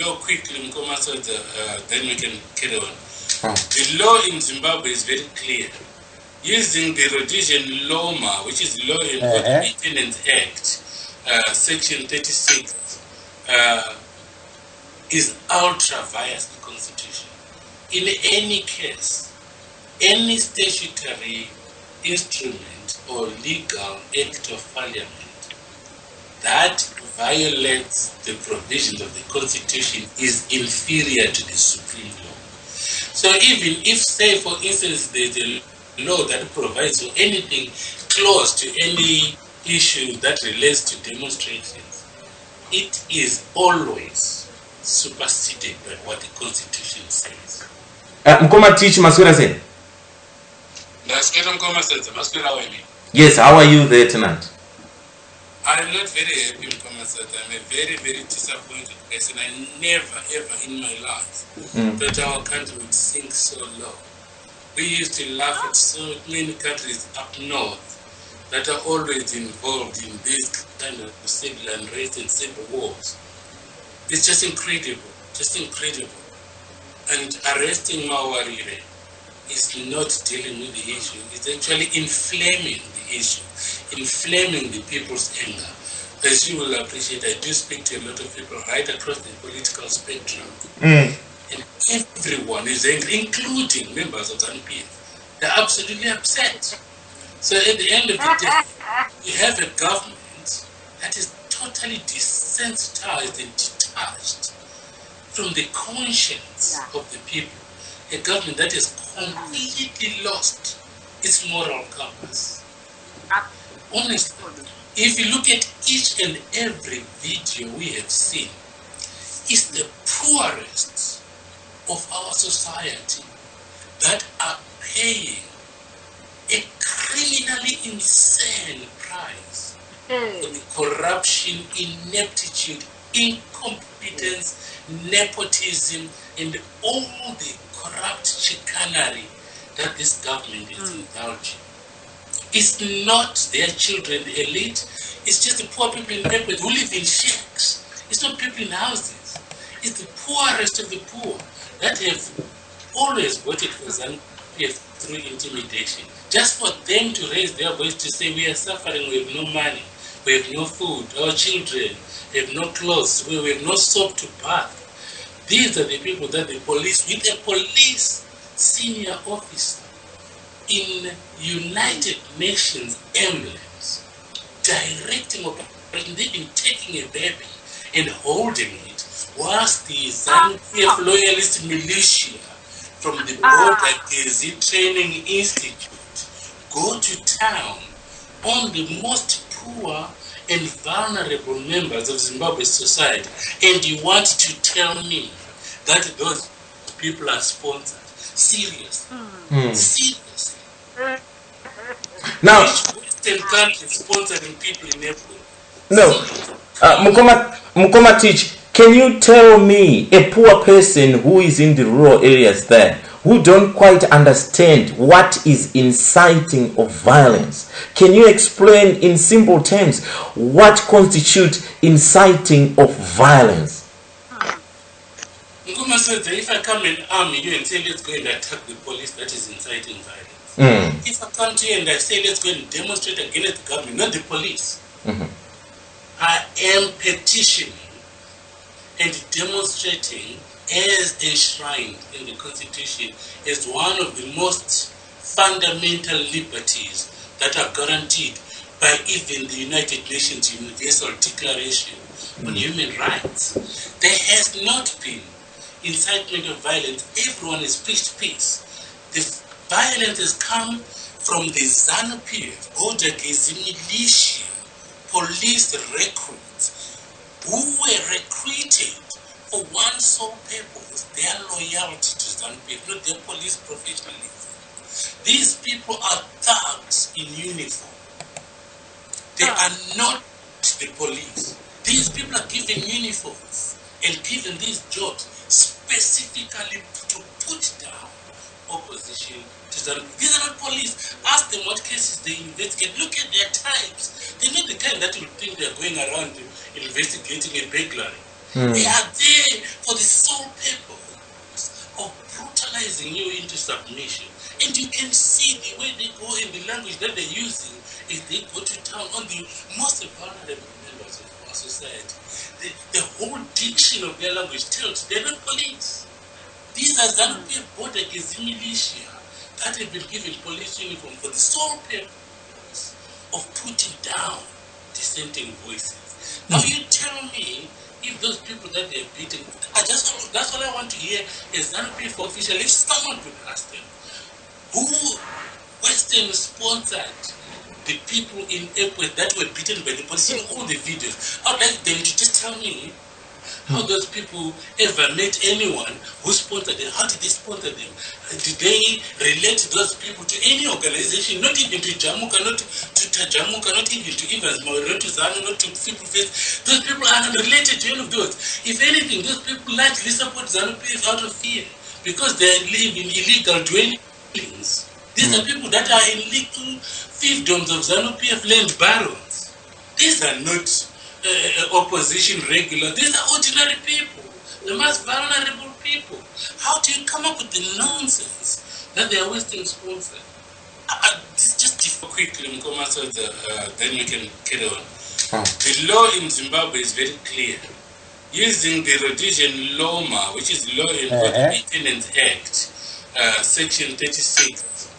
law quickly, Mkoma, so then we can carry on. The law in Zimbabwe is very clear. Using the Rhodesian Loma, which is Law and Order Maintenance Act, Section 36, is ultra vires the Constitution. In any case, any statutory instrument or legal act of Parliament that violates the provisions of the Constitution is inferior to the Supreme Law. So even if, say, for instance, there's a law that provides for anything close to any issue that relates to demonstrations, it is always superseded by what the Constitution says. Mkoma teach Mawirire said. Yes, how are you there tonight? I'm not very happy, I'm a very, very disappointed person. I never, ever in my life thought our country would sink so low. We used to laugh at so many countries up north that are always involved in this kind of civil unrest and civil wars. It's just incredible, just incredible. And arresting Mawirire is not dealing with the issue, it's actually inflaming the issue, inflaming the people's anger. As you will appreciate, I do speak to a lot of people right across the political spectrum. And everyone is angry, including members of ZANU-PF. They're absolutely upset. So at the end of the day, we have a government that is totally desensitized and detached from the conscience of the people. A government that has completely lost its moral compass. Honestly, if you look at each and every video we have seen, it's the poorest of our society that are paying a criminally insane price for the corruption, ineptitude, incompetence, nepotism, and all the corrupt chicanery that this government is indulging. It's not their children, the elite, it's just the poor people in neighborhoods who live in shacks. It's not people in houses. It's the poorest of the poor that have always voted for ZANU-PF through intimidation. Just for them to raise their voice to say, we are suffering, we have no money, we have no food, our children have no clothes, we have no soap to bath. These are the people that the police, with a police senior officer in United Nations emblems, directing operation. They've been taking a baby and holding it whilst the ZANU-PF loyalist militia from the Border Gezi Training Institute go to town on the most poor and vulnerable members of Zimbabwe society, and you want to tell me that those people are sponsored? Seriously? Seriously? Now, Western countries sponsoring people in April? No. Mkoma teach, can you tell me, a poor person who is in the rural areas there, who don't quite understand what is inciting of violence, can you explain in simple terms what constitutes inciting of violence? Nguma says, if I come and arm you and say, let's go and attack the police, that is inciting violence. If I come to you and I say, let's go and demonstrate against the government, not the police, I am petitioning and demonstrating as enshrined in the Constitution as one of the most fundamental liberties that are guaranteed by even the United Nations Universal Declaration on Human Rights. There has not been incitement of violence. Everyone has preached peace. The violence has come from the ZANU-PF, Border Gezi militia, police recruits who were recruited for one sole purpose, their loyalty to ZANU-PF, not their police professionalism. These people are thugs in uniform. They are not the police. These people are given uniforms and given these jobs specifically to put down opposition to ZANU-PF. These are not police. Ask them what cases they investigate. Look at their types. They're not the kind that will think they're going around investigating a burglary. They are there for easing you into submission. And you can see the way they go and the language that they're using is they go to town on the most vulnerable members of our society. The whole diction of their language tells they're not police. These are ZANU-PF border against militia that have been given police uniform for the sole purpose of putting down dissenting voices. Now you tell me if those people that they're beating, that's all I want to hear is ZANU-PF official. If someone could ask them, who Western sponsored the people in Epworth that were beaten by the police in all the videos, I'd like them to just tell me how those people ever met anyone who sponsored them. How did they sponsor them? Did they relate those people to any organization? Not even to Jamuka, not to Tajamuka, not even to Evans Mawarire, to ZANU, not to People Face. Those people are not related to any of those. If anything, those people largely support ZANU-PF out of fear because they live in illegal dwellings. These are people that are in little fiefdoms of ZANU-PF land barons. These are not opposition regular. These are ordinary people, the most vulnerable people. How do you come up with the nonsense that they are Western sponsored? Just quickly, Mkoma, so then we can carry on. The law in Zimbabwe is very clear. Using the Rhodesian Loma, which is Law and Maintenance Act, Section 36,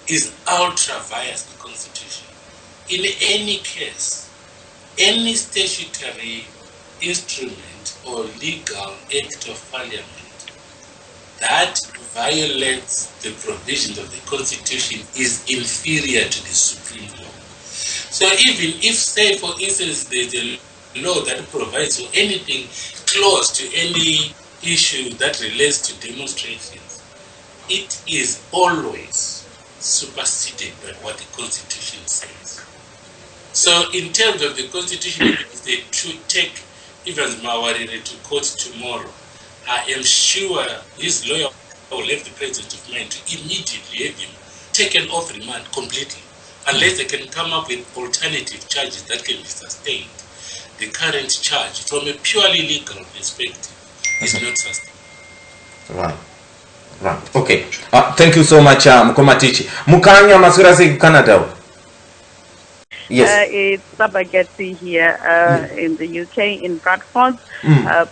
is ultra vires the Constitution. In any case, any statutory instrument or legal act of parliament that violates the provisions of the Constitution is inferior to the supreme law. So even if, say, for instance, there's a law that provides for anything close to any issue that relates to demonstrations, it is always superseded by what the Constitution says. So in terms of the Constitution, if they should take Evans Mawarire to court tomorrow, I am sure his lawyer will have the presence of mind to immediately have him taken off remand completely, unless they can come up with alternative charges that can be sustained. The current charge, from a purely legal perspective, is not sustained. Right. Okay. Thank you so much, Mkoma Tichi. Mukanya Masurasi, Canada. Yes. It's Sabageti here in the UK, in Bradford,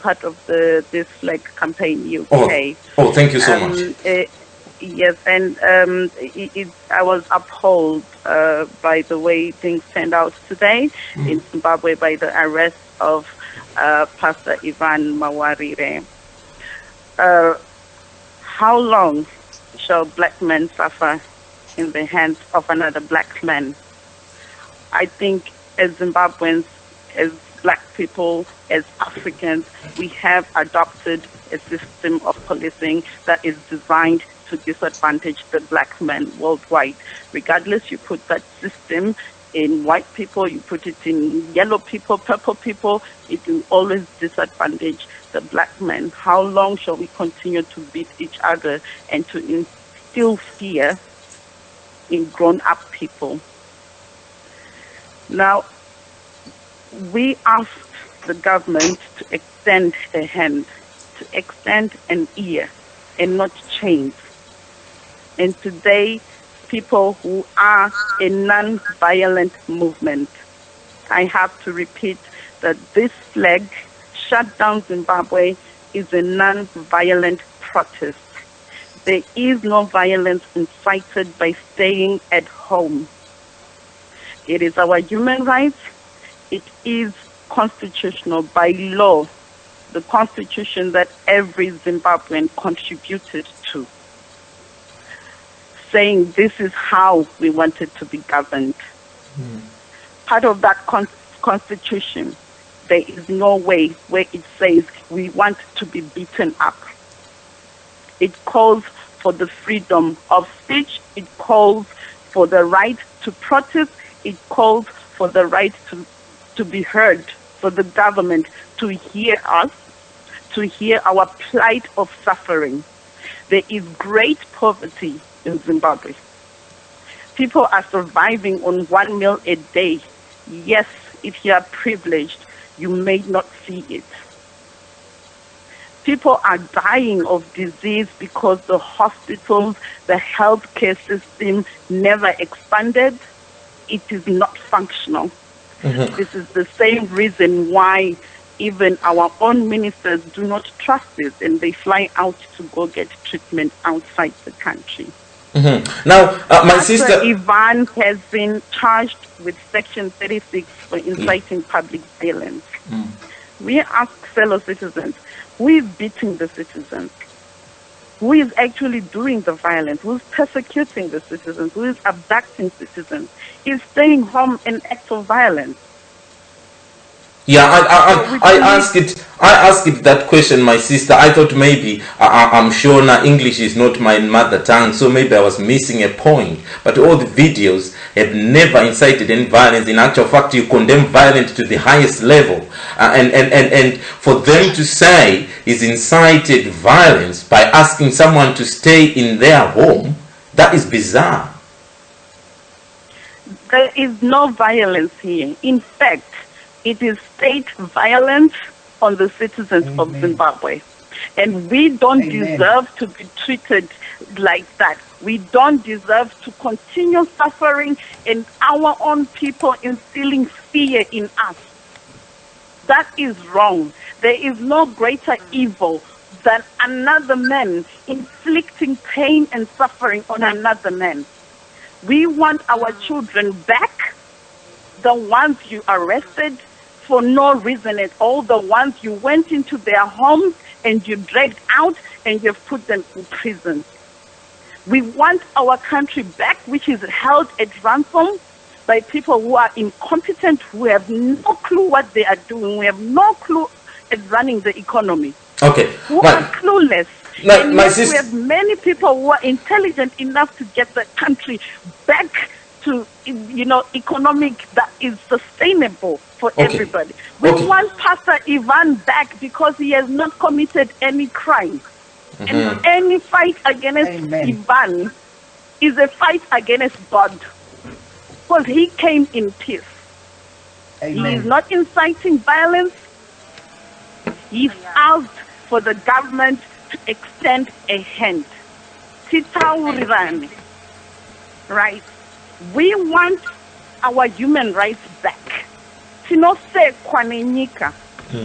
part of this Flag campaign UK. Oh, thank you so much. Yes, and I was appalled by the way things turned out today in Zimbabwe by the arrest of Pastor Evans Mawarire. How long shall black men suffer in the hands of another black man? I think as Zimbabweans, as black people, as Africans, we have adopted a system of policing that is designed to disadvantage the black man worldwide. Regardless, you put that system in white people, you put it in yellow people, purple people, it will always disadvantage the black man. How long shall we continue to beat each other and to instill fear in grown-up people? Now, we asked the government to extend a hand, to extend an ear, and not chains. And today, people who are a non-violent movement, I have to repeat that this flag, Shut Down Zimbabwe, is a non-violent protest. There is no violence incited by staying at home. It is our human rights. It is constitutional by law, the constitution that every Zimbabwean contributed to, saying this is how we wanted to be governed. Part of that constitution, there is no way where it says we want to be beaten up. It calls for the freedom of speech. It calls for the right to protest. It calls for the right to be heard, for the government to hear us, to hear our plight of suffering. There is great poverty in Zimbabwe. People are surviving on 1 meal a day. Yes, if you are privileged, you may not see it. People are dying of disease because the hospitals, the healthcare system never expanded. It is not functional. This is the same reason why even our own ministers do not trust this, and they fly out to go get treatment outside the country. Now, my sister Ivan has been charged with Section 36 for inciting public violence. We ask fellow citizens, who is beating the citizens? Who is actually doing the violence? Who is persecuting the citizens? Who is abducting citizens? Is staying home an act of violence? Yeah, I asked it that question, my sister. I thought maybe I'm sure now English is not my mother tongue, so maybe I was missing a point. But all the videos have never incited any violence. In actual fact, you condemn violence to the highest level, and for them to say is incited violence by asking someone to stay in their home, that is bizarre. There is no violence here. In fact, it is state violence on the citizens of Zimbabwe. And we don't deserve to be treated like that. We don't deserve to continue suffering and our own people instilling fear in us. That is wrong. There is no greater evil than another man inflicting pain and suffering on another man. We want our children back, the ones you arrested for no reason at all, the ones you went into their homes and you dragged out and you've put them in prison. We want our country back, which is held at ransom by people who are incompetent, who have no clue what they are doing, who have no clue at running the economy. Okay. Who are clueless. And my sister, we have many people who are intelligent enough to get the country back to, economic that is sustainable for everybody. We want Pastor Ivan back because he has not committed any crime. And any fight against Ivan is a fight against God. Because he came in peace. He is not inciting violence. He's asked for the government to extend a hand. Right? We want our human rights back.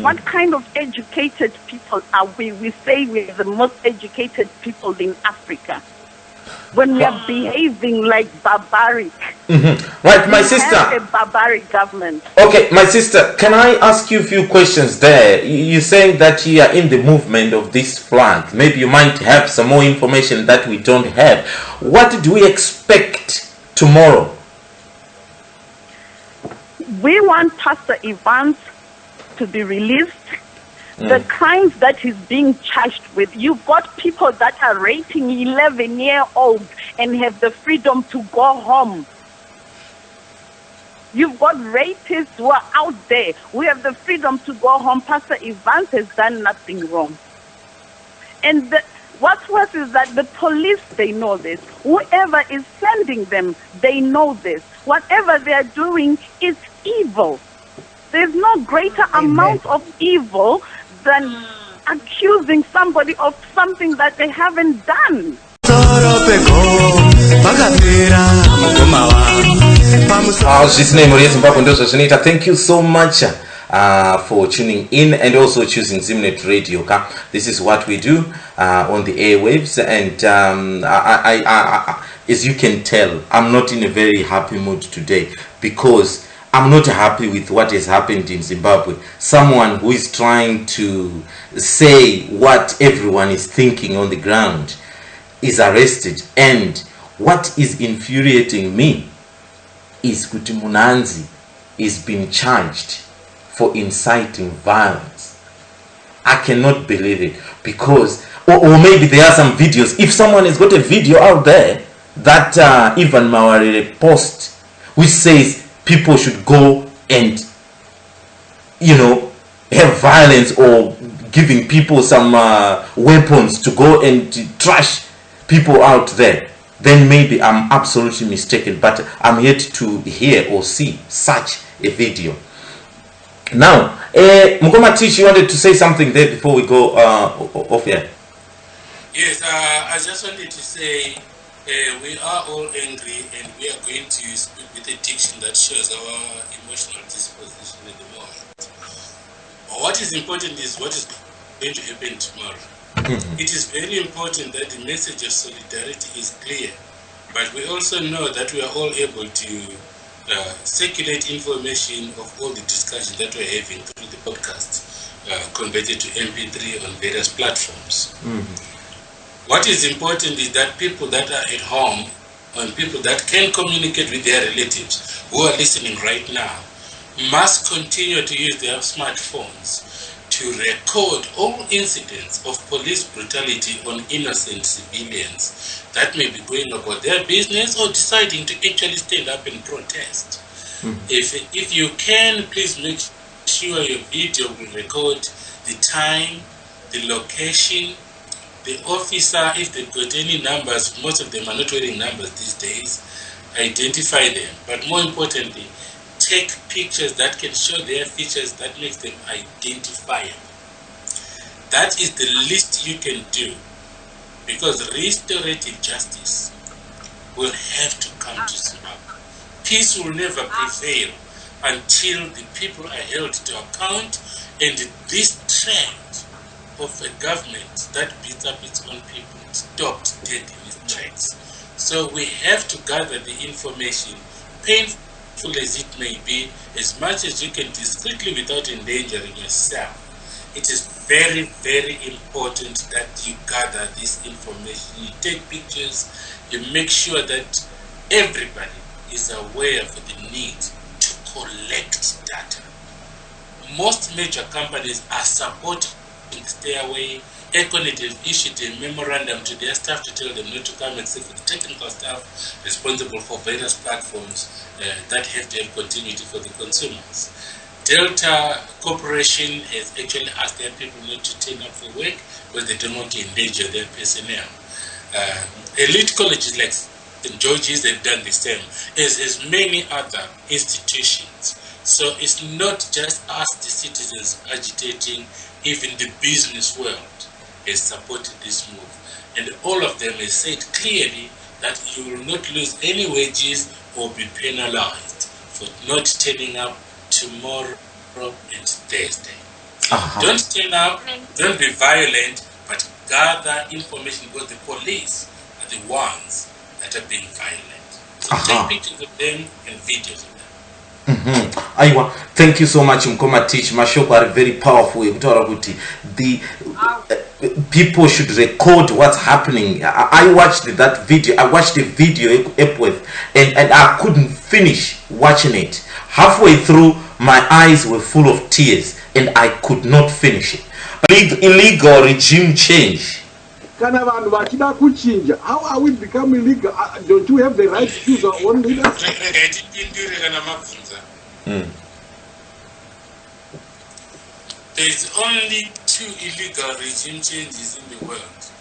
What kind of educated people are we? We say we're the most educated people in Africa. When we are behaving like barbaric. Right, my sister. Have a barbaric government. Okay, my sister, can I ask you a few questions there? You're saying that you are in the movement of this flag. Maybe you might have some more information that we don't have. What do we expect tomorrow? We want Pastor Evans to be released. The crimes that he's being charged with, you've got people that are raping 11-year-olds and have the freedom to go home. You've got rapists who are out there. We have the freedom to go home. Pastor Evans has done nothing wrong. And what's worse is that the police, they know this. Whoever is sending them, they know this. Whatever they are doing is evil. There's no greater amount of evil than accusing somebody of something that they haven't done. Thank you so much for tuning in and also choosing Zimnet Radio. This is what we do on the airwaves, and I as you can tell, I'm not in a very happy mood today because I'm not happy with what has happened in Zimbabwe. Someone who is trying to say what everyone is thinking on the ground is arrested, and what is infuriating me is Kuti Munanzi is being charged for inciting violence. I cannot believe it, because or maybe there are some videos. If someone has got a video out there that Evans Mawarire post which says people should go and have violence, or giving people some weapons to go and to trash people out there, then maybe I'm absolutely mistaken, but I'm yet to hear or see such a video. Now, Mukoma Tish, you wanted to say something there before we go off here? Yes, I just wanted to say we are all angry and we are going to speak with a diction that shows our emotional disposition at the moment. What is important is what is going to happen tomorrow. It is very important that the message of solidarity is clear, but we also know that we are all able to circulate information of all the discussions that we're having through the podcast, converted to MP3 on various platforms. What is important is that people that are at home and people that can communicate with their relatives who are listening right now must continue to use their smartphones to record all incidents of police brutality on innocent civilians that may be going about their business or deciding to actually stand up and protest. If you can, please make sure your video will record the time, the location, the officer, if they've got any numbers. Most of them are not wearing numbers these days. Identify them, but more importantly, take pictures that can show their features that makes them identifiable. That is the least you can do, because restorative justice will have to come to Zimbabwe. Peace will never prevail until the people are held to account and this trend of a government that beats up its own people stopped dead in its tracks. So we have to gather the information, painful as it may be, as much as you can discreetly without endangering yourself. It is very, very important that you gather this information. You take pictures, you make sure that everybody is aware of the need to collect data. Most major companies are supporting Stairway. Econet has issued a memorandum to their staff to tell them not to come and sit with the technical staff responsible for various platforms that have to have continuity for the consumers. Delta Corporation has actually asked their people not to turn up for work because they don't want to endanger their personnel. Elite colleges like St. George's have done the same, as many other institutions. So it's not just us, the citizens, agitating. Even the business world has supported this move. And all of them have said clearly that you will not lose any wages or be penalized for not turning up tomorrow and Thursday. Don't turn up, don't be violent, but gather information, because the police are the ones that are being violent. So take pictures of them and videos of them. Aiwa, thank you so much Mkoma Teach. Mashoko are very powerful. The people should record what's happening. I watched that video. I watched the video and I couldn't finish watching it. Halfway through, my eyes were full of tears and I could not finish it. Illegal regime change. How are we becoming legal? Don't you have the right to choose our own leaders? There is only 2 illegal regime changes in the world: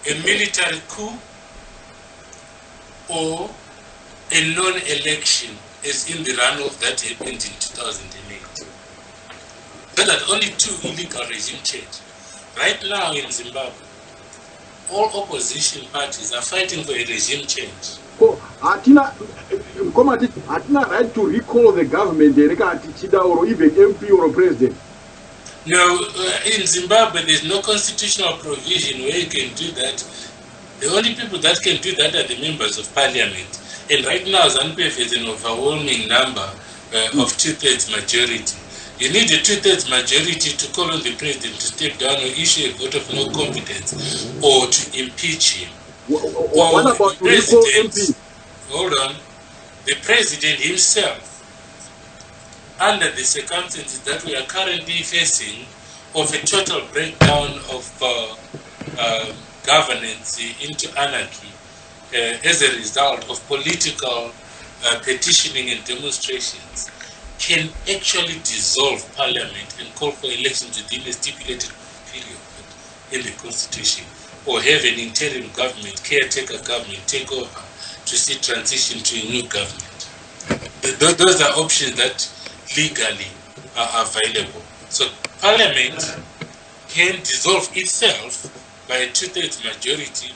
a military coup or a non-election, as in the runoff that happened in 2008. There are only 2 illegal regime changes. Right now in Zimbabwe, all opposition parties are fighting for a regime change. Atina right to recall the government, or even MP or president. No, in Zimbabwe there is no constitutional provision where you can do that. The only people that can do that are the members of parliament. And right now ZANU-PF is an overwhelming number of 2/3 majority. You need a 2/3 majority to call on the president to step down or issue a vote of no confidence or to impeach him. What about the president? Hold on. The president himself, under the circumstances that we are currently facing, of a total breakdown of governance into anarchy as a result of political petitioning and demonstrations, can actually dissolve parliament and call for elections within a stipulated period in the constitution, or have an interim government, caretaker government, take over to see transition to a new government. Those are options that legally are available. So Parliament can dissolve itself by a 2/3 majority,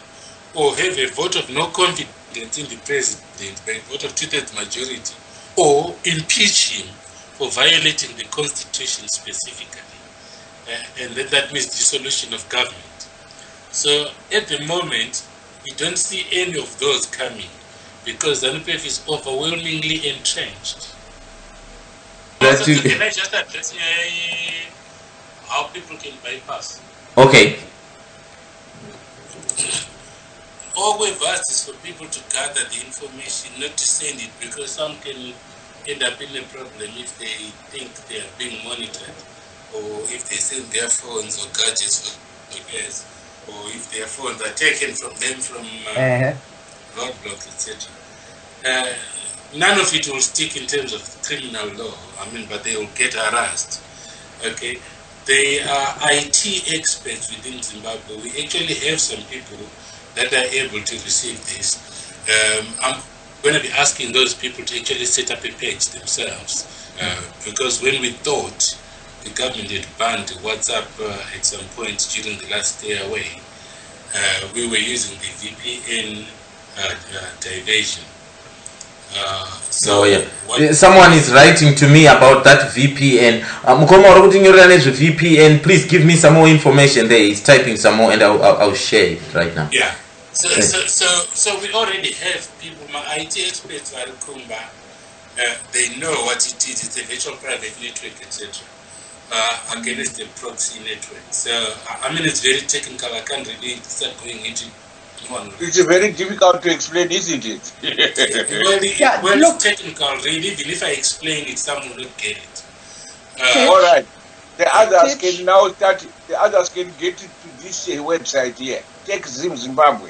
or have a vote of no confidence in the president by a vote of 2/3 majority, or impeach him for violating the constitution specifically. And then that means dissolution of government. So at the moment, we don't see any of those coming because ZANU-PF is overwhelmingly entrenched. That So you- can I just address how people can bypass? Okay. All we've asked is for people to gather the information, not to send it, because some can end up in a problem if they think they are being monitored, or if they send their phones or gadgets or gas, or if their phones are taken from them from roadblocks, etc. None of it will stick in terms of criminal law, but they will get harassed. Okay, they are IT experts within Zimbabwe. We actually have some people that are able to receive this. I'm going to be asking those people to actually set up a page themselves, because when we thought the government had banned WhatsApp at some point during the last day away, we were using the VPN diversion. So yeah, someone is writing to me about that VPN. Mukoma urakutinyorera nezve VPN. Please give me some more information there. He's typing some more, and I'll share it right now. Yeah. So we already have people. My IT experts are Kumba. They know what it is. It's a virtual private network, etc. Against a proxy network. So it's very technical. I can't really start going into. It's very difficult to explain, isn't it? It's technical, really. Even if I explain it, some will not get it. All right. The others can now start. The others can get to this website here. Take Zimbabwe.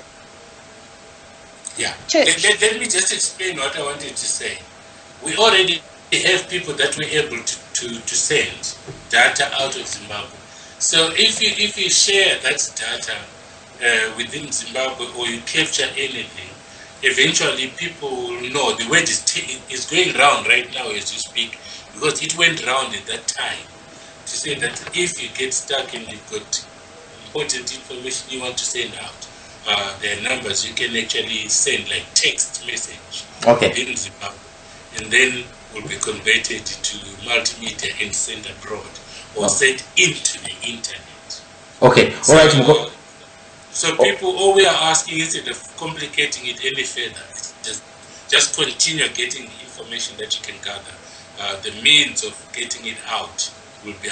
Yeah. Let me just explain what I wanted to say. We already have people that we're able to send data out of Zimbabwe. So if you share that data within Zimbabwe, or you capture anything, eventually people will know. The word is going round right now as you speak, because it went round at that time to say that if you get stuck and you've got important information you want to send out, there are numbers you can actually send, like text message within Zimbabwe, and then will be converted to multimedia and sent abroad, or sent into the internet. Okay, all right. So people, all we are asking, instead of complicating it any further, just continue getting the information that you can gather. The means of getting it out will be